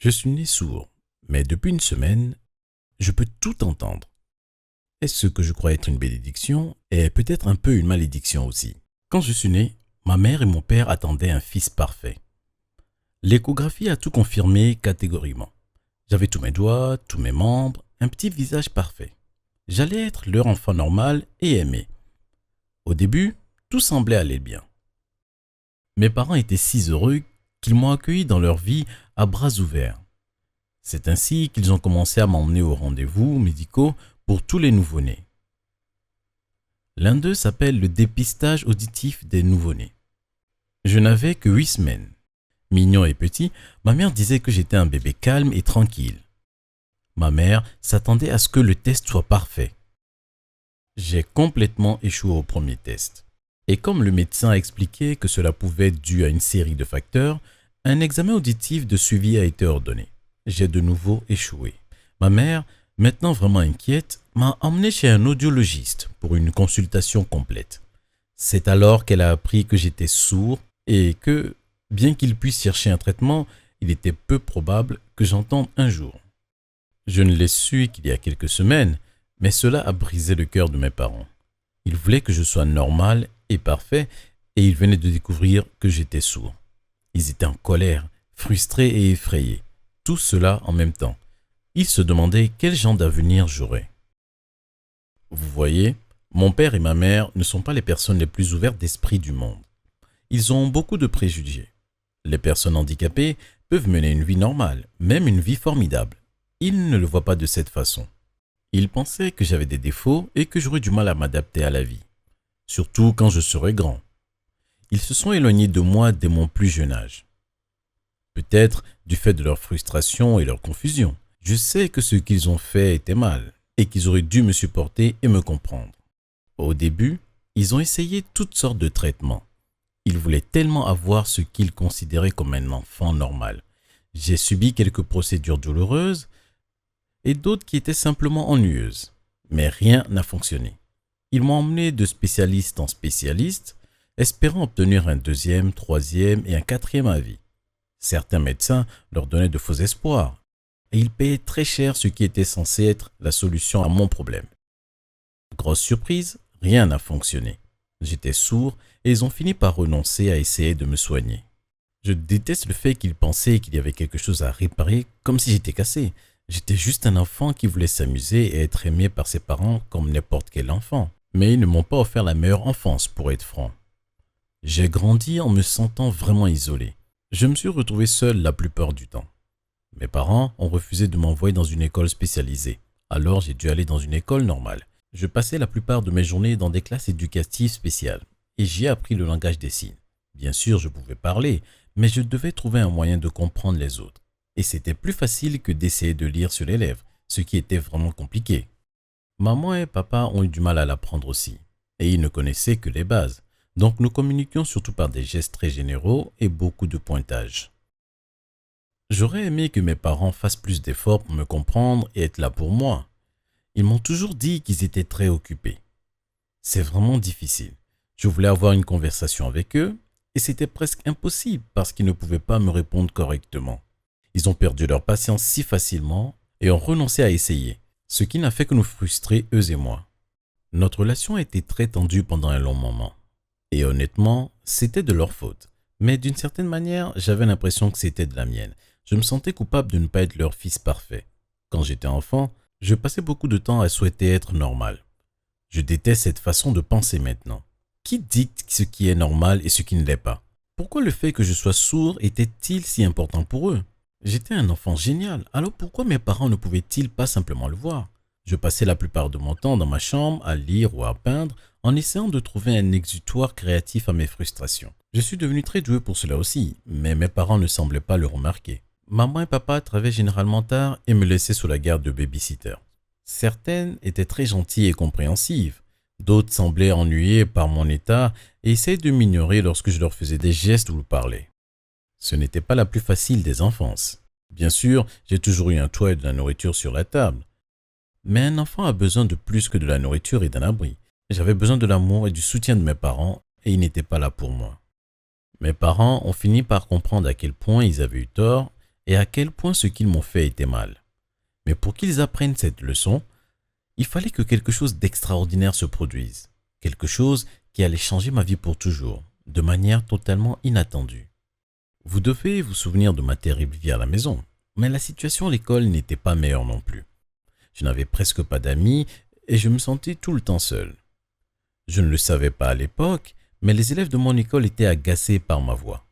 Je suis né sourd, mais depuis une semaine, je peux tout entendre. Est-ce ce que je crois être une bénédiction est peut-être un peu une malédiction aussi. Quand je suis né, ma mère et mon père attendaient un fils parfait. L'échographie a tout confirmé catégoriquement. J'avais tous mes doigts, tous mes membres, un petit visage parfait. J'allais être leur enfant normal et aimé. Au début, tout semblait aller bien. Mes parents étaient si heureux qu'ils m'ont accueilli dans leur vie à bras ouverts. C'est ainsi qu'ils ont commencé à m'emmener aux rendez-vous médicaux pour tous les nouveau-nés. L'un d'eux s'appelle le dépistage auditif des nouveau-nés. Je n'avais que 8 semaines. Mignon et petit, ma mère disait que j'étais un bébé calme et tranquille. Ma mère s'attendait à ce que le test soit parfait. J'ai complètement échoué au premier test. Et comme le médecin a expliqué que cela pouvait être dû à une série de facteurs, un examen auditif de suivi a été ordonné. J'ai de nouveau échoué. Ma mère, maintenant vraiment inquiète, m'a emmené chez un audiologiste pour une consultation complète. C'est alors qu'elle a appris que j'étais sourd et que, bien qu'il puisse chercher un traitement, il était peu probable que j'entende un jour. Je ne l'ai su qu'il y a quelques semaines, mais cela a brisé le cœur de mes parents. Ils voulaient que je sois normal et parfait et ils venaient de découvrir que j'étais sourd. Ils étaient en colère, frustrés et effrayés. Tout cela en même temps. Ils se demandaient quel genre d'avenir j'aurais. Vous voyez, mon père et ma mère ne sont pas les personnes les plus ouvertes d'esprit du monde. Ils ont beaucoup de préjugés. Les personnes handicapées peuvent mener une vie normale, même une vie formidable. Ils ne le voient pas de cette façon. Ils pensaient que j'avais des défauts et que j'aurais du mal à m'adapter à la vie, surtout quand je serai grand. Ils se sont éloignés de moi dès mon plus jeune âge. Peut-être du fait de leur frustration et leur confusion. Je sais que ce qu'ils ont fait était mal et qu'ils auraient dû me supporter et me comprendre. Au début, ils ont essayé toutes sortes de traitements. Ils voulaient tellement avoir ce qu'ils considéraient comme un enfant normal. J'ai subi quelques procédures douloureuses et d'autres qui étaient simplement ennuyeuses. Mais rien n'a fonctionné. Ils m'ont emmené de spécialiste en spécialiste, espérant obtenir un deuxième, troisième et un quatrième avis. Certains médecins leur donnaient de faux espoirs et ils payaient très cher ce qui était censé être la solution à mon problème. Grosse surprise, rien n'a fonctionné. J'étais sourd et ils ont fini par renoncer à essayer de me soigner. Je déteste le fait qu'ils pensaient qu'il y avait quelque chose à réparer comme si j'étais cassé. J'étais juste un enfant qui voulait s'amuser et être aimé par ses parents comme n'importe quel enfant. Mais ils ne m'ont pas offert la meilleure enfance, pour être franc. J'ai grandi en me sentant vraiment isolé. Je me suis retrouvé seul la plupart du temps. Mes parents ont refusé de m'envoyer dans une école spécialisée. Alors j'ai dû aller dans une école normale. Je passais la plupart de mes journées dans des classes éducatives spéciales et j'y ai appris le langage des signes. Bien sûr, je pouvais parler, mais je devais trouver un moyen de comprendre les autres. Et c'était plus facile que d'essayer de lire sur les lèvres, ce qui était vraiment compliqué. Maman et papa ont eu du mal à l'apprendre aussi, et ils ne connaissaient que les bases. Donc nous communiquions surtout par des gestes très généraux et beaucoup de pointage. J'aurais aimé que mes parents fassent plus d'efforts pour me comprendre et être là pour moi. Ils m'ont toujours dit qu'ils étaient très occupés. C'est vraiment difficile. Je voulais avoir une conversation avec eux et c'était presque impossible parce qu'ils ne pouvaient pas me répondre correctement. Ils ont perdu leur patience si facilement et ont renoncé à essayer, ce qui n'a fait que nous frustrer eux et moi. Notre relation a été très tendue pendant un long moment. Et honnêtement, c'était de leur faute. Mais d'une certaine manière, j'avais l'impression que c'était de la mienne. Je me sentais coupable de ne pas être leur fils parfait. Quand j'étais enfant, je passais beaucoup de temps à souhaiter être normal. Je déteste cette façon de penser maintenant. Qui dicte ce qui est normal et ce qui ne l'est pas? Pourquoi le fait que je sois sourd était-il si important pour eux? J'étais un enfant génial, alors pourquoi mes parents ne pouvaient-ils pas simplement le voir? Je passais la plupart de mon temps dans ma chambre à lire ou à peindre en essayant de trouver un exutoire créatif à mes frustrations. Je suis devenu très doué pour cela aussi, mais mes parents ne semblaient pas le remarquer. Maman et papa travaillaient généralement tard et me laissaient sous la garde de baby-sitter. Certaines étaient très gentilles et compréhensives. D'autres semblaient ennuyées par mon état et essayaient de m'ignorer lorsque je leur faisais des gestes ou parlais. Ce n'était pas la plus facile des enfances. Bien sûr, j'ai toujours eu un toit et de la nourriture sur la table. Mais un enfant a besoin de plus que de la nourriture et d'un abri. J'avais besoin de l'amour et du soutien de mes parents et ils n'étaient pas là pour moi. Mes parents ont fini par comprendre à quel point ils avaient eu tort et à quel point ce qu'ils m'ont fait était mal. Mais pour qu'ils apprennent cette leçon, il fallait que quelque chose d'extraordinaire se produise, quelque chose qui allait changer ma vie pour toujours, de manière totalement inattendue. Vous devez vous souvenir de ma terrible vie à la maison, mais la situation à l'école n'était pas meilleure non plus. Je n'avais presque pas d'amis et je me sentais tout le temps seul. Je ne le savais pas à l'époque, mais les élèves de mon école étaient agacés par ma voix.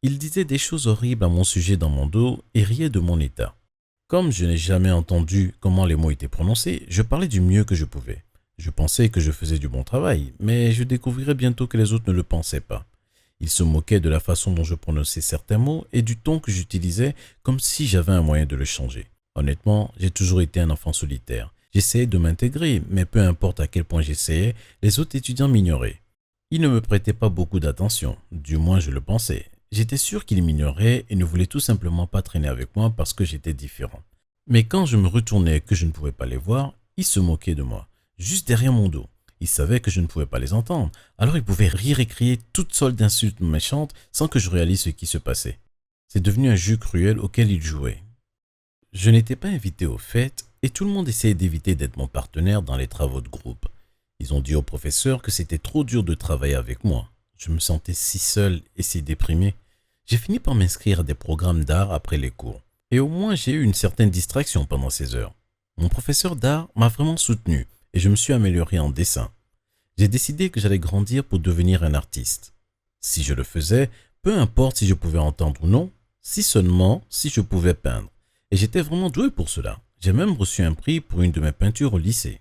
Ils disaient des choses horribles à mon sujet dans mon dos et riaient de mon état. Comme je n'ai jamais entendu comment les mots étaient prononcés, je parlais du mieux que je pouvais. Je pensais que je faisais du bon travail, mais je découvrirais bientôt que les autres ne le pensaient pas. Ils se moquaient de la façon dont je prononçais certains mots et du ton que j'utilisais, comme si j'avais un moyen de le changer. Honnêtement, j'ai toujours été un enfant solitaire. J'essayais de m'intégrer, mais peu importe à quel point j'essayais, les autres étudiants m'ignoraient. Ils ne me prêtaient pas beaucoup d'attention, du moins je le pensais. J'étais sûr qu'ils m'ignoraient et ne voulaient tout simplement pas traîner avec moi parce que j'étais différent. Mais quand je me retournais et que je ne pouvais pas les voir, ils se moquaient de moi, juste derrière mon dos. Ils savaient que je ne pouvais pas les entendre, alors ils pouvaient rire et crier toutes sortes d'insultes méchantes sans que je réalise ce qui se passait. C'est devenu un jeu cruel auquel ils jouaient. Je n'étais pas invité aux fêtes et tout le monde essayait d'éviter d'être mon partenaire dans les travaux de groupe. Ils ont dit au professeur que c'était trop dur de travailler avec moi. Je me sentais si seul et si déprimé. J'ai fini par m'inscrire à des programmes d'art après les cours. Et au moins j'ai eu une certaine distraction pendant ces heures. Mon professeur d'art m'a vraiment soutenu et je me suis amélioré en dessin. J'ai décidé que j'allais grandir pour devenir un artiste. Si je le faisais, peu importe si je pouvais entendre ou non, si seulement si je pouvais peindre. Et j'étais vraiment doué pour cela. J'ai même reçu un prix pour une de mes peintures au lycée.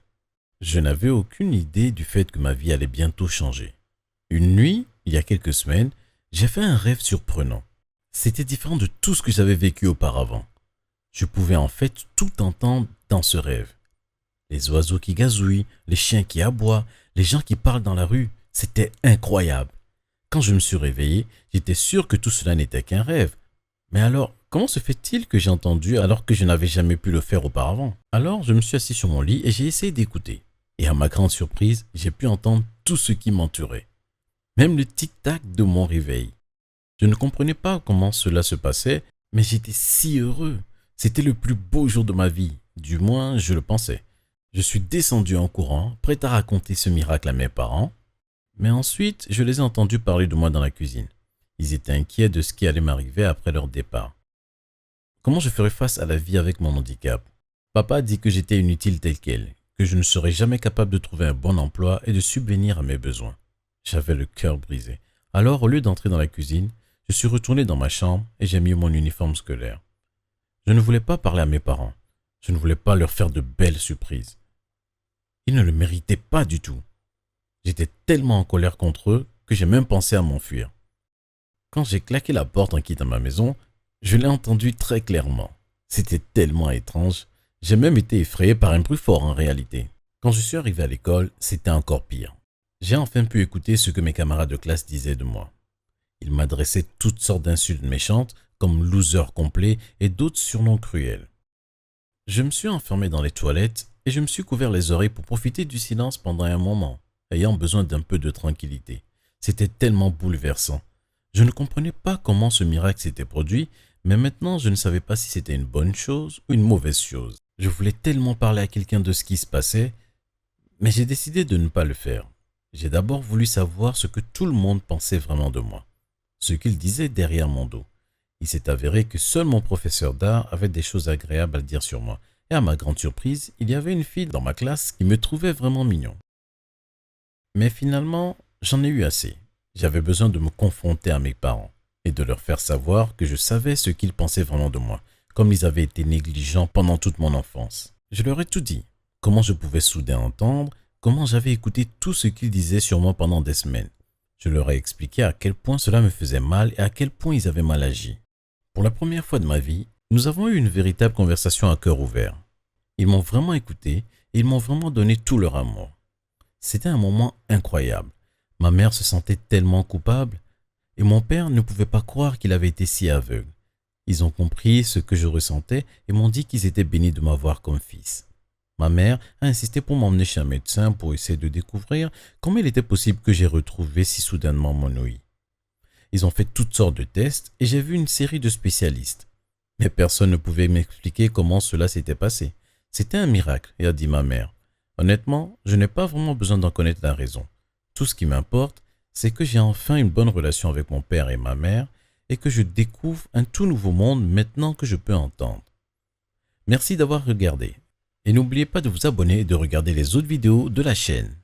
Je n'avais aucune idée du fait que ma vie allait bientôt changer. Une nuit, il y a quelques semaines, j'ai fait un rêve surprenant. C'était différent de tout ce que j'avais vécu auparavant. Je pouvais en fait tout entendre dans ce rêve. Les oiseaux qui gazouillent, les chiens qui aboient, les gens qui parlent dans la rue, c'était incroyable. Quand je me suis réveillé, j'étais sûr que tout cela n'était qu'un rêve. Mais alors, comment se fait-il que j'ai entendu alors que je n'avais jamais pu le faire auparavant? Alors, je me suis assis sur mon lit et j'ai essayé d'écouter. Et à ma grande surprise, j'ai pu entendre tout ce qui m'entourait. Même le tic-tac de mon réveil. Je ne comprenais pas comment cela se passait, mais j'étais si heureux. C'était le plus beau jour de ma vie, du moins je le pensais. Je suis descendu en courant, prêt à raconter ce miracle à mes parents. Mais ensuite, je les ai entendus parler de moi dans la cuisine. Ils étaient inquiets de ce qui allait m'arriver après leur départ. Comment je ferais face à la vie avec mon handicap? Papa a dit que j'étais inutile tel quel, que je ne serais jamais capable de trouver un bon emploi et de subvenir à mes besoins. J'avais le cœur brisé. Alors, au lieu d'entrer dans la cuisine, je suis retourné dans ma chambre et j'ai mis mon uniforme scolaire. Je ne voulais pas parler à mes parents. Je ne voulais pas leur faire de belles surprises. Ils ne le méritaient pas du tout. J'étais tellement en colère contre eux que j'ai même pensé à m'enfuir. Quand j'ai claqué la porte en quittant ma maison, je l'ai entendu très clairement. C'était tellement étrange. J'ai même été effrayé par un bruit fort en réalité. Quand je suis arrivé à l'école, c'était encore pire. J'ai enfin pu écouter ce que mes camarades de classe disaient de moi. Ils m'adressaient toutes sortes d'insultes méchantes, comme loser complet et d'autres surnoms cruels. Je me suis enfermé dans les toilettes et je me suis couvert les oreilles pour profiter du silence pendant un moment, ayant besoin d'un peu de tranquillité. C'était tellement bouleversant. Je ne comprenais pas comment ce miracle s'était produit, mais maintenant je ne savais pas si c'était une bonne chose ou une mauvaise chose. Je voulais tellement parler à quelqu'un de ce qui se passait, mais j'ai décidé de ne pas le faire. J'ai d'abord voulu savoir ce que tout le monde pensait vraiment de moi, ce qu'il disait derrière mon dos. Il s'est avéré que seul mon professeur d'art avait des choses agréables à dire sur moi. Et à ma grande surprise, il y avait une fille dans ma classe qui me trouvait vraiment mignon. Mais finalement, j'en ai eu assez. J'avais besoin de me confronter à mes parents et de leur faire savoir que je savais ce qu'ils pensaient vraiment de moi, comme ils avaient été négligents pendant toute mon enfance. Je leur ai tout dit, comment je pouvais soudain entendre, comment j'avais écouté tout ce qu'ils disaient sur moi pendant des semaines. Je leur ai expliqué à quel point cela me faisait mal et à quel point ils avaient mal agi. Pour la première fois de ma vie, nous avons eu une véritable conversation à cœur ouvert. Ils m'ont vraiment écouté et ils m'ont vraiment donné tout leur amour. C'était un moment incroyable. Ma mère se sentait tellement coupable et mon père ne pouvait pas croire qu'il avait été si aveugle. Ils ont compris ce que je ressentais et m'ont dit qu'ils étaient bénis de m'avoir comme fils. Ma mère a insisté pour m'emmener chez un médecin pour essayer de découvrir comment il était possible que j'ai retrouvé si soudainement mon ouïe. Ils ont fait toutes sortes de tests et j'ai vu une série de spécialistes. Mais personne ne pouvait m'expliquer comment cela s'était passé. C'était un miracle, a dit ma mère. Honnêtement, je n'ai pas vraiment besoin d'en connaître la raison. Tout ce qui m'importe, c'est que j'ai enfin une bonne relation avec mon père et ma mère et que je découvre un tout nouveau monde maintenant que je peux entendre. Merci d'avoir regardé. Et n'oubliez pas de vous abonner et de regarder les autres vidéos de la chaîne.